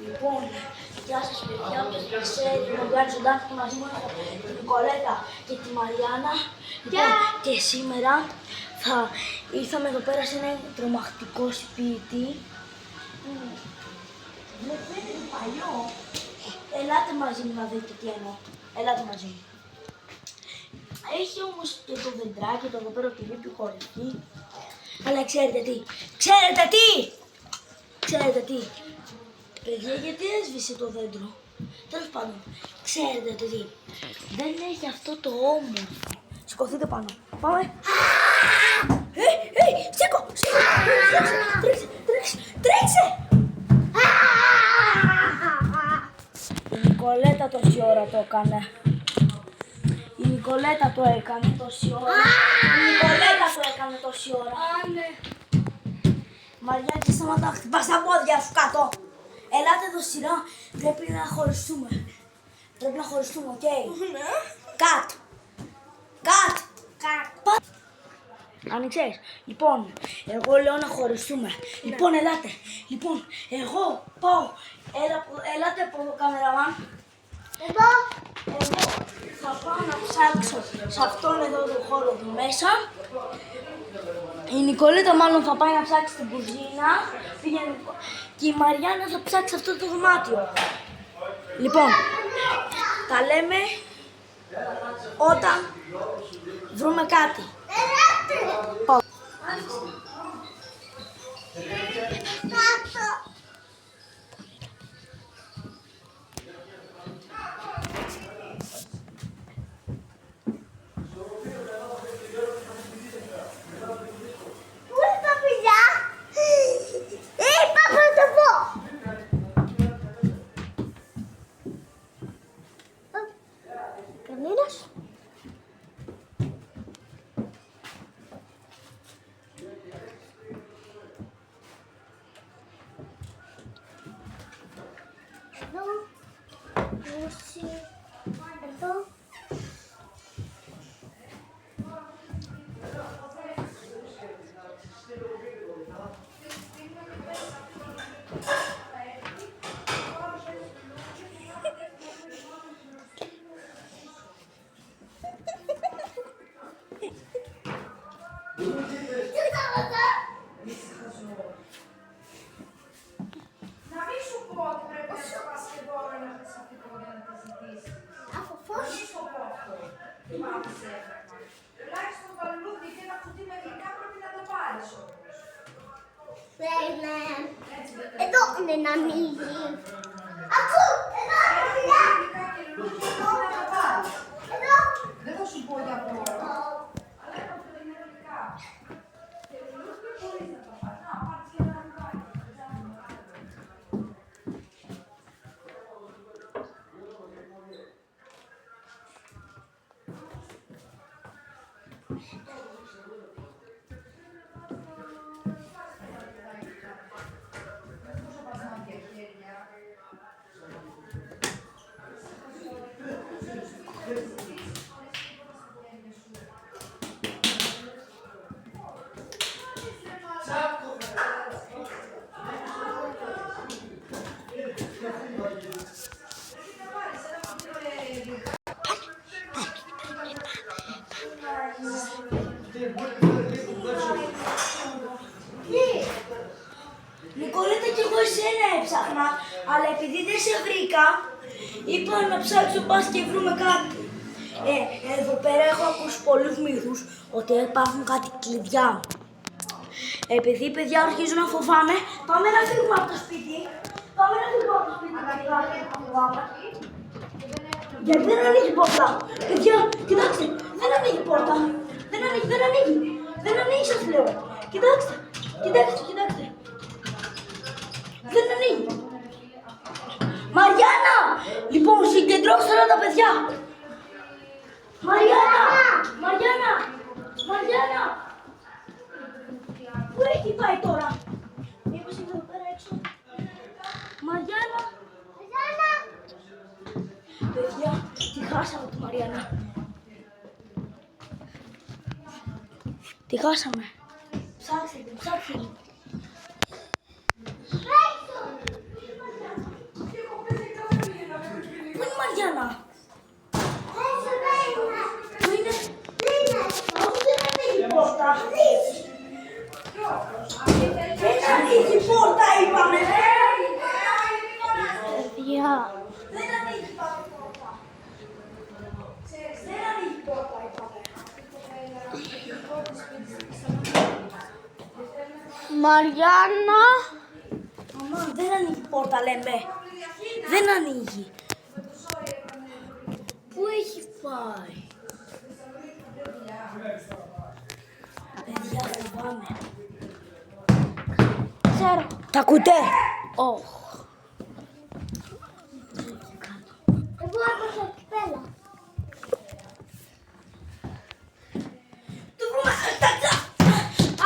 Λοιπόν, γεια σας παιδιά, όποιος δεν ξέρει, με βγάλει ζωντάνη και μαζί μου έχω την Νικολέτα και τη Μαριάννα. Λοιπόν, και σήμερα ήρθαμε εδώ πέρα σε ένα τρομακτικό σπίτι. Βλέπετε το παλιό. Ελάτε μαζί μου να δείτε τι εννοώ. Ελάτε μαζί μου. Έχει όμως και το δεντράκι, το εδώ πέρα τη λύπη χωρική. Αλλά ξέρετε τι, ξέρετε τι, παιδιά, γιατί έσβησε το δέντρο. Τέλος πάντων, ξέρετε τι, δεν έχει αυτό το όμορφο. Σηκωθείτε πάνω. Πάμε. Σήκω, τρέξε. Η Νικολέτα τόση ώρα το έκανε. Η Νικολέτα το έκανε τόση ώρα. Μαριάκη, σταματά, χτυπάς τα πόδια σου κάτω. Ελάτε εδώ σειρά, πρέπει να χωριστούμε. Οκ. Κατ. Άνοιξες. Λοιπόν, εγώ λέω να χωριστούμε. Λοιπόν, ελάτε. Λοιπόν, εγώ πάω. Ελάτε από εδώ, καμεραμάν. Εγώ θα πάω να ψάξω σε αυτόν εδώ το χώρο του μέσα. Η Νικολέτα μάλλον θα πάει να ψάξει την κουζίνα. Και η Μαριάννα θα ψάξει αυτό το δωμάτιο. Λοιπόν, τα λέμε όταν βρούμε κάτι. Εδώ. Τουλάχιστον το λουλούδι και ένα κουτί με γλυκά πρέπει να το πάρεις όμως. Ναι. Εδώ είναι να ανοίγει. Ακού, εδώ είναι. Γλυκά και λουλούδι πρέπει να το πάρεις. Εδώ. Δεν θα σου πω για πόρο, αλλά έχω που είναι γλυκά. Και λουλούδι μπορείς να το πάρεις. Να, πάρεις και ένα λουλάκι. Νικολέτα, κι εγώ εσένα έψαχνα, αλλά επειδή δεν σε βρήκα, είπα να ψάξω πας και βρούμε κάτι. Εδώ πέρα έχω ακούσει πολλούς μύθους ότι υπάρχουν κάτι κλειδιά. Επειδή παιδιά αρχίζω να φοβάμαι, πάμε να φύγουμε από το σπίτι. Γιατί δεν ανοίγει πόρτα. Παιδιά, κοιτάξτε, δεν ανοίγει πόρτα. Δεν ανοίγει, σας λέω. Κοιτάξτε. Δεν ανοίγει. Μαριάννα! Λοιπόν, συγκεντρώστε όλα τα παιδιά. Μαριάννα! Πού έχει πάει τώρα? Μήπως είναι εδώ πέρα έξω? Μαριάννα! Παιδιά, τη χάσαμε τη Μαριάννα. Τη χάσαμε. Ψάξτε την. Μαριάννα. Μαμά, δεν ανοίγει η πόρτα, λέμε. Δεν ανοίγει. Πού έχει πάει? Παιδιά, φοβάμαι. Ξέρω. Τα ακούτε? Όχι. Εγώ έπασα κυπέλα. Το βρούμε.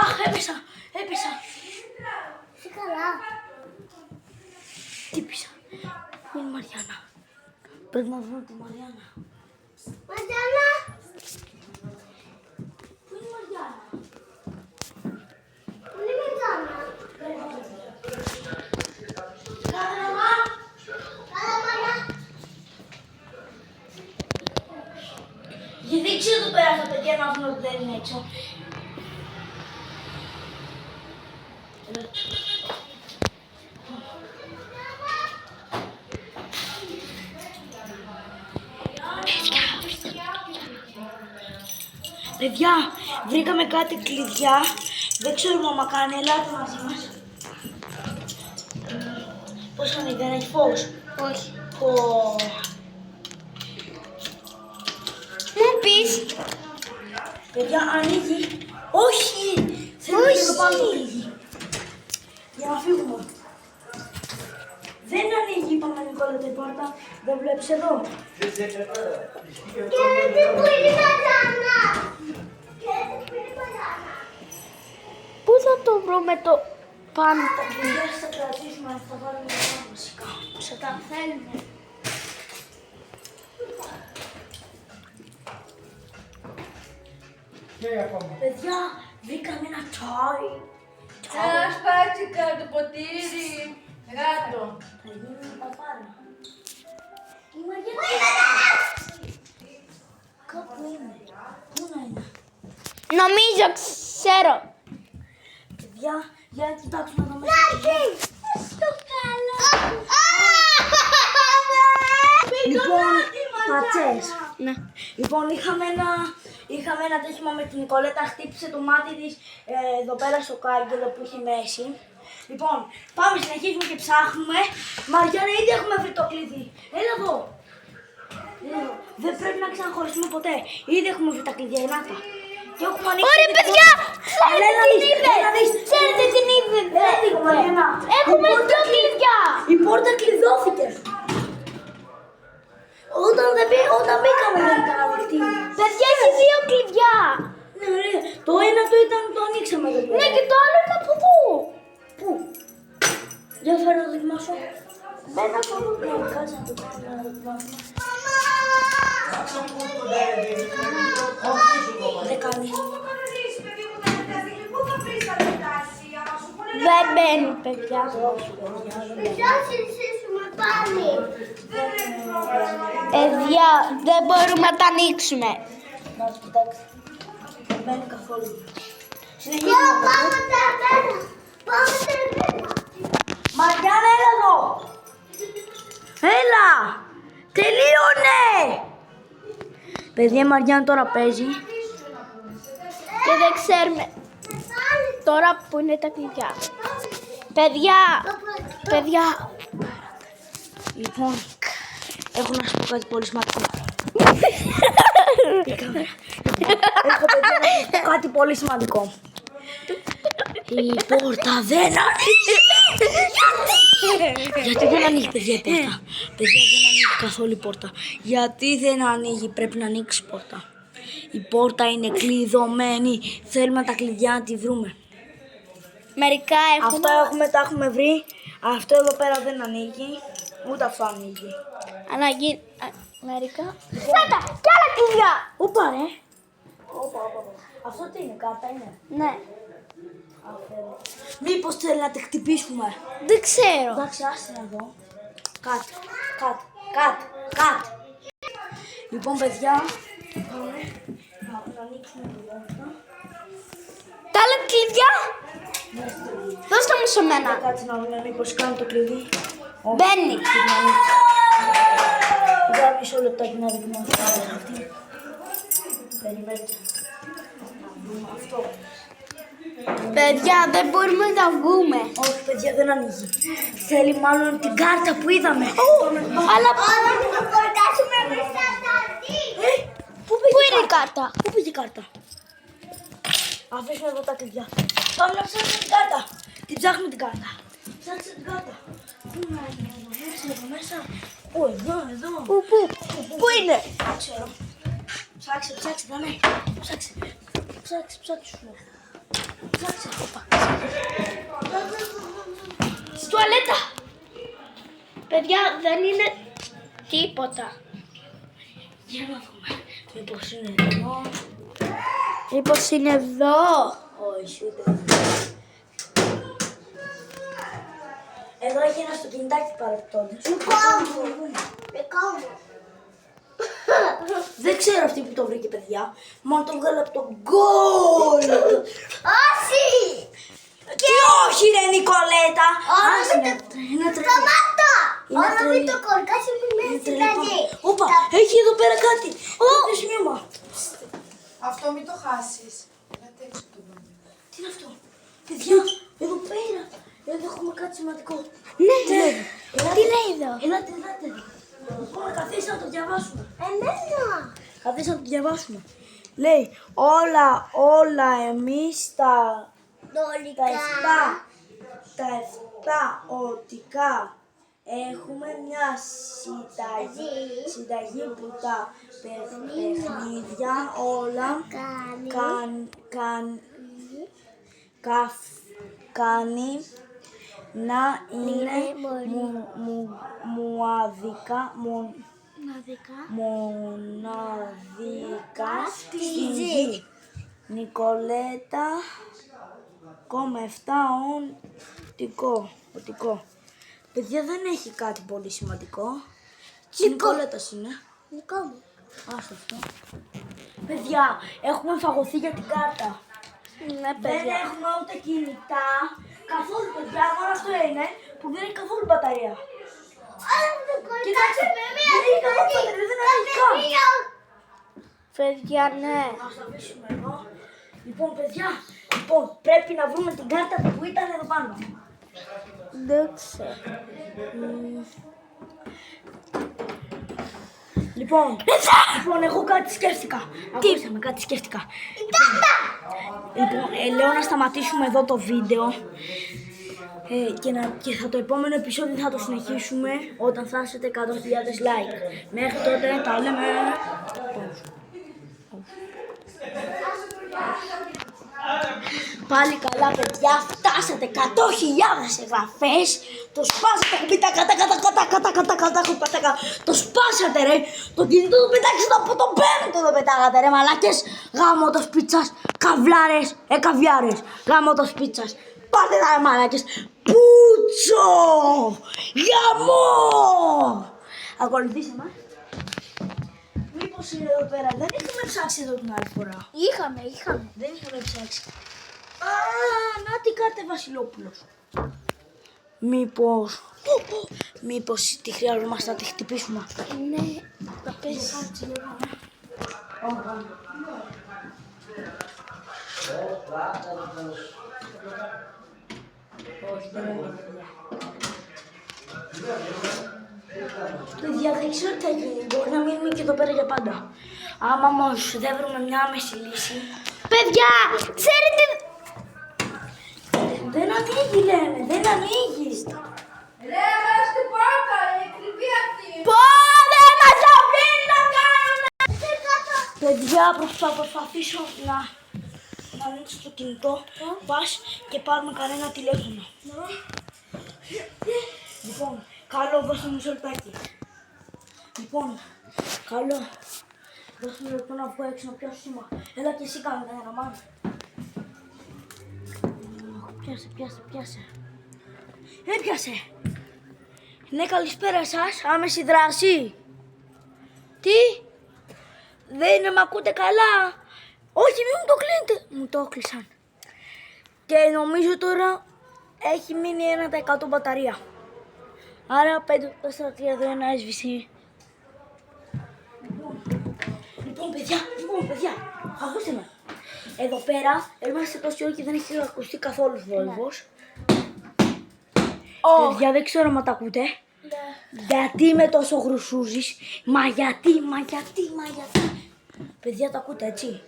Αχ, έπεσα. Είσαι καλά. Χτύπησα. Πού είναι η Μαριάννα? Πρέπει να βρούμε τη Μαριάννα. Μαριάννα. Πού είναι η Μαριάννα? Πού είναι η Μαριάννα. Κάνε μαμά. Καλά, μάνα. Γιατί ξέρω εδώ πέρα τα παιδιά να βρουν ότι δεν είναι έξω. Παιδιά, βρήκαμε κάτι κλειδιά. Δεν ξέρουμε άμα κάνει. Ελάτε μαζί μας. Πώς ανοίγει, δεν έχει φως? Όχι. Μου πεις. Παιδιά, ανοίγει. Όχι. Θέλουμε να το πάμε το κλειδί. Για να φύγουμε. Δεν ανοίγει, είπαμε Νικόλα, την πόρτα. Δεν βλέπεις εδώ? Και πού είναι η Μαριάννα. Πού θα το βρούμε το πάνω? Τα κλειδιά θα κρατήσουμε, θα βάλουμε εδώ βασικά. Σε τα θέλουμε. Παιδιά, βρήκαμε ένα τσάι. Σπάστηκα το ποτήρι. Γάτο. Θα γίνει τα πάρα. Η Μαριάννα. Κάπου είναι. Πού να είναι? Νομίζω ξέρω. Παιδιά, για να κοιτάξουμε εδώ μέσα. Στο καλό. Λοιπόν, πατσές. Ναι. Λοιπόν, είχαμε ένα τύχημα με την Νικολέτα, χτύπησε το μάτι της εδώ πέρα στο κάγκελο που είχε μέση. Λοιπόν, πάμε, συνεχίζουμε και ψάχνουμε. Μαριάννα, ήδη έχουμε βρει το κλειδί. Έλα εδώ. Δεν πρέπει να ξαναχωριστούμε ποτέ. Ήδη έχουμε βρει τα κλειδιά, ενάτα. Και έχουμε ανοίξει. Ωραία, παιδιά! Έλα να δεις. Ξέρετε την είδε. Έλα, Μαριάννα. Έχουμε δύο κλειδιά. Η πόρτα κλειδώθηκε. Όταν μπήκαμε δεν ήταν ανοιχτή. Παιδιά, έχει δύο κλειδιά. Ναι, ωραία. Το ένα το ανοίξαμε εδώ πέρα. Ναι, και το άλλο είναι από εδώ. Πού? Για φέρω να το δοκιμάσω. Μπαίνα από εδώ πέρα. Κάτσε να το κάνω να το δοκιμάσω. Δεν κάνει. Πού θα βρεις τα λεφτά εσύ, άμα σου πούνε να Δεν μπαίνει, παιδιά. Παιδιά, συζήσουμε πάλι. δεν είναι πρόβλημα. Παιδιά, δεν μπορούμε να τα ανοίξουμε. να το κοιτάξει. Δεν μπαίνει καθόλου. Συνεχίζουμε. Πάμε τραπέζα. Πάμε τραπέζα. Μαριάννα, έλα εδώ. Έλα. Τελείωνε. Παιδιά, η Μαριάννα τώρα παίζει. Και δεν ξέρουμε τώρα που είναι τα κλειδιά. Παιδιά. Λοιπόν, έχω να σου πω κάτι πολύ σημαντικό. Η κάμερα. Έχω παιδιά να σας πω κάτι πολύ σημαντικό. Η πόρτα δεν ανοίγει. Γιατί δεν ανοίγει, παιδιά, η πόρτα? Παιδιά, δεν ανοίγει καθόλου η πόρτα. Γιατί δεν ανοίγει? Πρέπει να ανοίξει η πόρτα. Η πόρτα είναι κλειδωμένη. Θέλουμε τα κλειδιά να τη βρούμε. Μερικά έχουν. Αυτό τα έχουμε βρει. Αυτό εδώ πέρα δεν ανοίγει. Ούτε αυτό ανοίγει. Αναγκή. Μερικά. Σάτα! Κι άλλα κλειδιά! Πού πάρε? Αυτό τι είναι, κάρτα είναι? Ναι. Μήπως θέλει να τη χτυπήσουμε? Δεν ξέρω. Εντάξει, άστε να δω. Κάτ. Λοιπόν, παιδιά, πάμε να ανοίξουμε την πόρτα. Τα άλλα κλειδιά! Δώστε μου σε μένα. Κάτσε να δούμε μήπως κάνει το κλειδί. Μπαίνει. Για μισό λεπτάκι να δοκιμάσουμε αυτή. Περιμένετε. Να δούμε αυτό. Παιδιά, δεν μπορούμε να βγούμε. Όχι, παιδιά, δεν ανοίγει. Θέλει μάλλον την κάρτα που είδαμε. Αλλά να κορτάσουμε μέσα στα Πού είναι η κάρτα? Πού πήγε η κάρτα? Αφήσουμε εδώ τα κλειδιά. Πάμε να ψάξουμε την κάρτα. Την ψάχνουμε την κάρτα. Ψάξτε την κάρτα. Πού να είναι εδώ μέσα. Πού, εδώ. Πού είναι? Δεν ξέρω. Ψάξε, Δανέ. Ψάξε. Σου λέω. Ψάξε. Στη τουαλέτα. Παιδιά, δεν είναι τίποτα. Για να δούμε. Μήπως είναι εδώ. Μήπως είναι εδώ? Όχι, ούτε εδώ. Εδώ έχει ένα στο κινητάκι παρεπτόντως. Δικό μου. Δεν ξέρω αυτή που το βρήκε, παιδιά. Μόνο το βγάλε από τον γκολ. Όχι! Τι όχι ρε Νικολέτα. Είναι τρελή. Σταμάτα! Είναι Όλα τρελή. μην το κορκάσει που Είναι μέσα τρελή. δηλαδή. Όπα, έχει εδώ πέρα κάτι. Κάποιο σημείωμα. Αυτό μην το χάσεις. Ελάτε έξω από το μπάνιο. Τι είναι αυτό? Παιδιά, εδώ πέρα. Εδώ έχουμε κάτι σημαντικό. Ναι, Ελάτε. τι λέει εδώ? Ελάτε. Λοιπόν, καθίστε να το διαβάσουμε. Εμένα. Καθίστε να το διαβάσουμε. Λέει, όλα εμείς τα εφτά οτικά έχουμε μια συνταγή που τα παιχνίδια όλα κάνει να είναι μοναδικά στη γη. Νικολέτα, κόμμα 7 οτικό. Παιδιά, δεν έχει κάτι πολύ σημαντικό. Νικολέτας είναι. Δικό μου. Άστο αυτό. Παιδιά, έχουμε φαγωθεί για την κάρτα. Ναι, Δεν παιδιά. έχουμε ούτε κινητά. Καθόλου, παιδιά, μόνο αυτό είναι που δεν έχει καθόλου μπαταρία. Κοιτάξτε, δεν έχει καθόλου μπαταρία, δεν έχει καν. Παιδιά, ναι. Ας τα αφήσουμε εδώ. Λοιπόν, παιδιά, πρέπει να βρούμε την κάρτα που ήταν εδώ πάνω. Δεν ξέρω. Λοιπόν, εγώ κάτι σκέφτηκα. Ακούστε με, κάτι σκέφτηκα. Λοιπόν, λέω να σταματήσουμε εδώ το βίντεο και το επόμενο επεισόδιο θα το συνεχίσουμε όταν θα έχετε 100.000 like. Μέχρι τότε τα λέμε. Πάλι καλά, παιδιά, φτάσατε 100.000 εγγραφές. Το σπάσατε, κουμπίτα, το σπάσατε ρε. Το κινητό το πετάξατε από το πέμπτο, το πετάγατε ρε μαλάκες. Γάμο το πίτσας, καβλάρες, καβιάρες. Γάμο το πίτσας, πάτε τα ρε μαλάκες. Πούτσο, γαμό. Ακολουθήστε μας. Μήπως είναι εδώ πέρα, δεν είχαμε ψάξει εδώ την άλλη φορά. Είχαμε. Δεν είχαμε ψάξει. Α, να τι κάτε Βασιλόπουλος. Μήπως τη χρειαζόμαστε να τη χτυπήσουμε. Ναι, θα πέσει. Παιδιά, δεν ξέρω τι θα γίνει. Μπορεί να μείνουμε και εδώ πέρα για πάντα. Άμα όμως δεν βρούμε μια άμεση λύση. Παιδιά, ξέρετε... Δεν ανοίγει, λένε. Δεν ανοίγει. Ρε, βάζ την πόρτα, η κρυβή αυτή. Πόδε μας αφήνει να κάνουμε! Παιδιά, θα προσπαθήσω να ανοίξω το κινητό. Πας και πάρουμε κανένα τηλέφωνο. Λοιπόν, καλό, δώστε μου μισό λεπτάκι. Λοιπόν, καλό. Δώστε μου λεπτό να βγω έξω να πιάσω σήμα. Έλα και εσύ κάνε κανένα μάνα. Πιάσε. Έπιασε. Ναι, καλησπέρα σας. Άμεση δράση. Τι? Δεν μ' ακούτε καλά. Όχι, μην μου το κλείνετε. Μου το έκλεισαν. Και νομίζω τώρα έχει μείνει 1% μπαταρία. Άρα 5, 4, 3, 2, 1, έσβηση. Λοιπόν, παιδιά, ακούστε με. Εδώ πέρα είμαστε τόση ώρα και δεν έχει ακουστεί καθόλου θόρυβος. Παιδιά, δεν ξέρω αν τα ακούτε. Γιατί είμαι τόσο γρουσούζης. Μα γιατί. Παιδιά, τα ακούτε έτσι.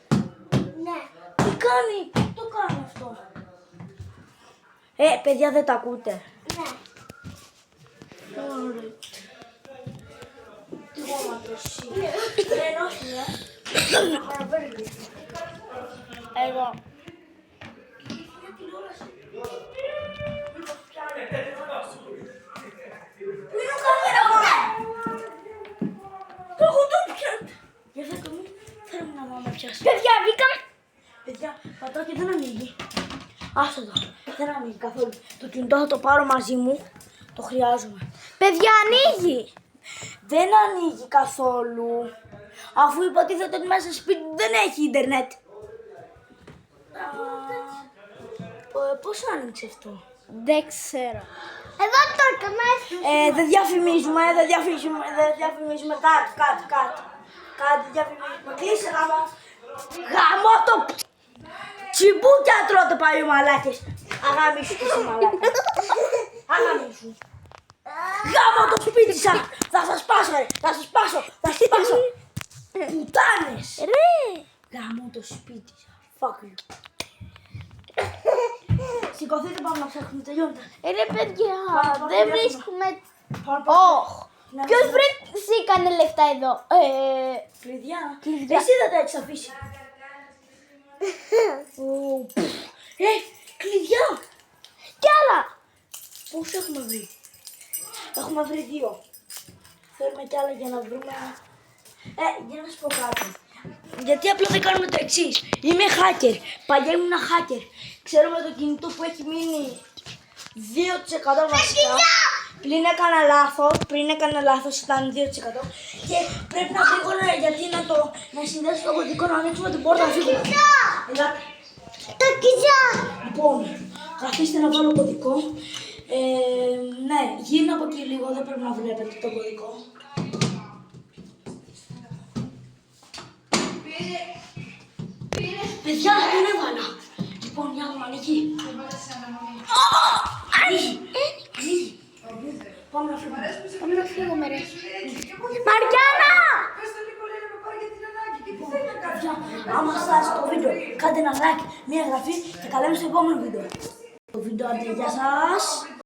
Ναι. Τι κάνει, το κάνει αυτό. Παιδιά, δεν τα ακούτε. Ναι. Ωραία. Τι γόμματος εσύ. Εγώ. Πού είναι ο κάμεραμαν? Το έχω το πιάσει. Για 10 μου, θέλω να μάμα πιάσει. Παιδιά, μπήκαν. Παιδιά, πατάω και δεν ανοίγει. Άστο το, δεν ανοίγει καθόλου. Το κινητό θα το πάρω μαζί μου. Το χρειάζομαι. Παιδιά, ανοίγει. Δεν ανοίγει καθόλου. Αφού υποτίθεται ότι μέσα στο σπίτι δεν έχει ίντερνετ. Πώς άνοιξε αυτό? Δεν ξέρω. Εδώ το έκανα. Δεν διαφημίζουμε. Κάτι διαφημίζουμε. Κλείσε γάμο. Γάμο το τσιμπούκια τρώτε πάλι οι μαλάκες. Αγαμίσου και εσύ μαλάκα. Αγαμίσου. Γάμο το σπίτι σας. Θα σας πάσω ρε. Θα σας πάσω. Πουτάνες. Ρε. Γάμο το σπίτι σας. Fuck you. Σηκωθείτε, πάμε να ψάχνουμε, τελειώντα. Ρε παιδιά, Πάμε, δεν πάμε, βρίσκουμε. Πάμε. Όχ. Ποιος βρήκανε λεφτά εδώ. Κλειδιά. Κλειδιά. Εσύ δεν τα έχεις αφήσει. Κλειδιά. Κι άλλα. Πώς έχουμε βρει? Έχουμε βρει 2. Θέλουμε κι άλλα για να βρούμε. Για να σου πω κάτι. Γιατί απλά δεν κάνουμε το εξής. Είμαι hacker. Παλιά ήμουν hacker. Ξέρω με το κινητό που έχει μείνει 2% βασικά. Πριν έκανα λάθος, ήταν 2%. Και πρέπει να φύγω γιατί να συνδέσω το κωδικό, να ανοίξουμε την πόρτα να φύγουμε. Ελάτε. Το κοιτά. Λοιπόν, καθίστε να βάλω κωδικό. Ναι, γύρνα από εκεί λίγο, δεν πρέπει να βλέπετε το κωδικό. Παιδιά, δεν έβαλα. Λοιπόν, για να ανοίγει. Ανοίγει. Πάμε να φύγουμε. Πάμε να φύγουμε ρε. Μαριάννα! Πες το λίγο, λέει, να με πάρει για την ανάγκη. Και τι θέλει να κάνει? Άμα σας άρεσε το βίντεο, κάντε ένα like, μια εγγραφή και καλέμε στο επόμενο βίντεο. Το βίντεο, αντί, γεια σας.